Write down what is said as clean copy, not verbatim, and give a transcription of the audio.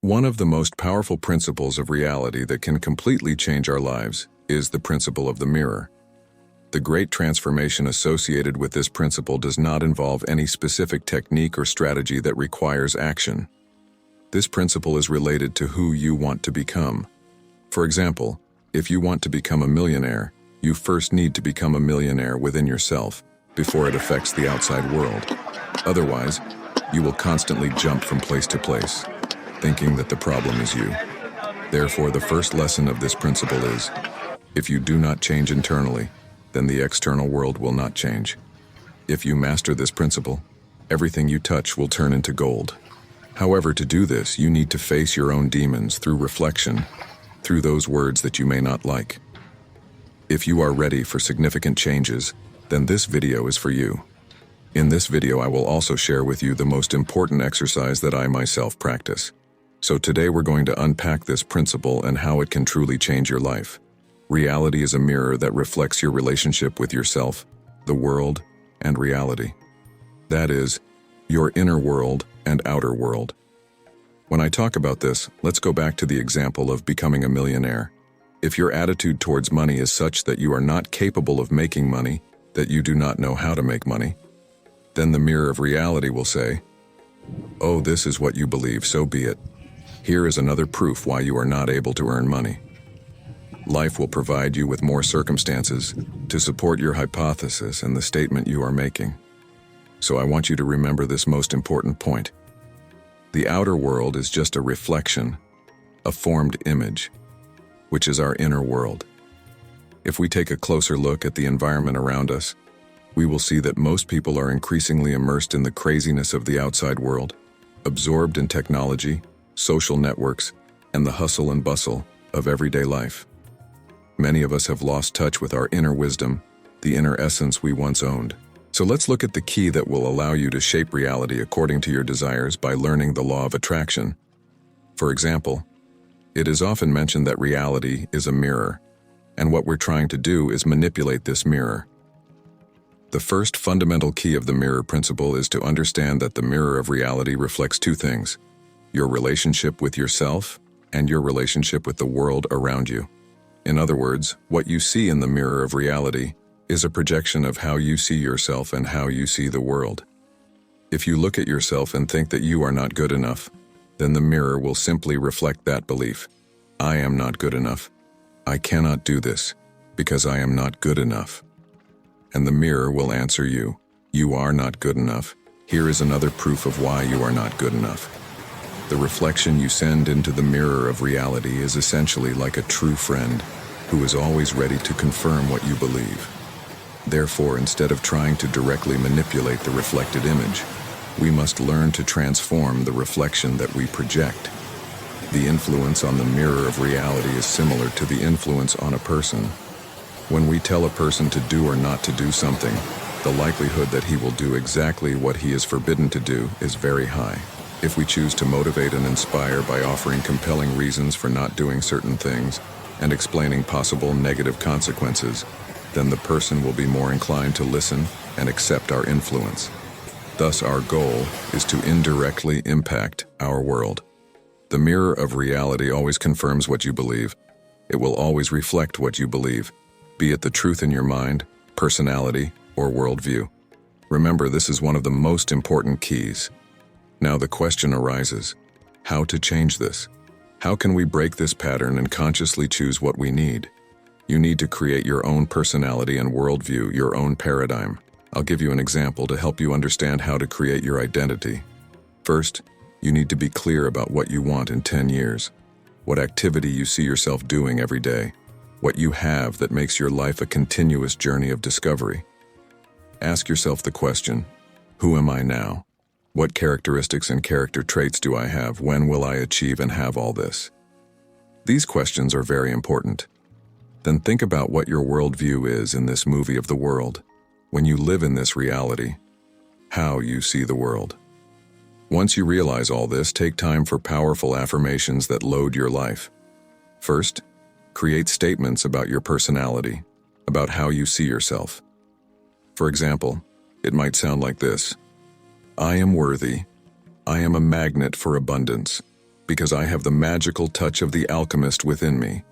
One of the most powerful principles of reality that can completely change our lives is the principle of the mirror. The great transformation associated with this principle does not involve any specific technique or strategy that requires action. This principle is related to who you want to become. For example, if you want to become a millionaire, you first need to become a millionaire within yourself before it affects the outside world. Otherwise, you will constantly jump from place to place, thinking that the problem is you. Therefore, the first lesson of this principle is, if you do not change internally, then the external world will not change. If you master this principle, everything you touch will turn into gold. However, to do this, you need to face your own demons through reflection, through those words that you may not like. If you are ready for significant changes, then this video is for you. In this video, I will also share with you the most important exercise that I myself practice. So today we're going to unpack this principle and how it can truly change your life. Reality is a mirror that reflects your relationship with yourself, the world, and reality. That is, your inner world and outer world. When I talk about this, let's go back to the example of becoming a millionaire. If your attitude towards money is such that you are not capable of making money, that you do not know how to make money, then the mirror of reality will say, "Oh, this is what you believe, so be it. Here is another proof why you are not able to earn money." Life will provide you with more circumstances to support your hypothesis and the statement you are making. So I want you to remember this most important point. The outer world is just a reflection, a formed image, which is our inner world. If we take a closer look at the environment around us, we will see that most people are increasingly immersed in the craziness of the outside world, absorbed in technology, social networks, and the hustle and bustle of everyday life. Many of us have lost touch with our inner wisdom, the inner essence we once owned. So let's look at the key that will allow you to shape reality according to your desires by learning the law of attraction. For example, it is often mentioned that reality is a mirror, and what we're trying to do is manipulate this mirror. The first fundamental key of the mirror principle is to understand that the mirror of reality reflects two things: your relationship with yourself and your relationship with the world around you. In other words, what you see in the mirror of reality is a projection of how you see yourself and how you see the world. If you look at yourself and think that you are not good enough, then the mirror will simply reflect that belief. I am not good enough. I cannot do this because I am not good enough. And the mirror will answer you, you are not good enough. Here is another proof of why you are not good enough. The reflection you send into the mirror of reality is essentially like a true friend who is always ready to confirm what you believe. Therefore, instead of trying to directly manipulate the reflected image, we must learn to transform the reflection that we project. The influence on the mirror of reality is similar to the influence on a person. When we tell a person to do or not to do something, the likelihood that he will do exactly what he is forbidden to do is very high. If we choose to motivate and inspire by offering compelling reasons for not doing certain things and explaining possible negative consequences, then the person will be more inclined to listen and accept our influence. Thus, our goal is to indirectly impact our world. The mirror of reality always confirms what you believe. It will always reflect what you believe, be it the truth in your mind, personality, or worldview. Remember, this is one of the most important keys. Now the question arises, how to change this? How can we break this pattern and consciously choose what we need? You need to create your own personality and worldview, your own paradigm. I'll give you an example to help you understand how to create your identity. First, you need to be clear about what you want in 10 years, what activity you see yourself doing every day, what you have that makes your life a continuous journey of discovery. Ask yourself the question, who am I now? What characteristics and character traits do I have? When will I achieve and have all this? These questions are very important. Then think about what your worldview is in this movie of the world. When you live in this reality, how you see the world. Once you realize all this, take time for powerful affirmations that load your life. First, create statements about your personality, about how you see yourself. For example, it might sound like this: I am worthy. I am a magnet for abundance. because I have the magical touch of the alchemist within me.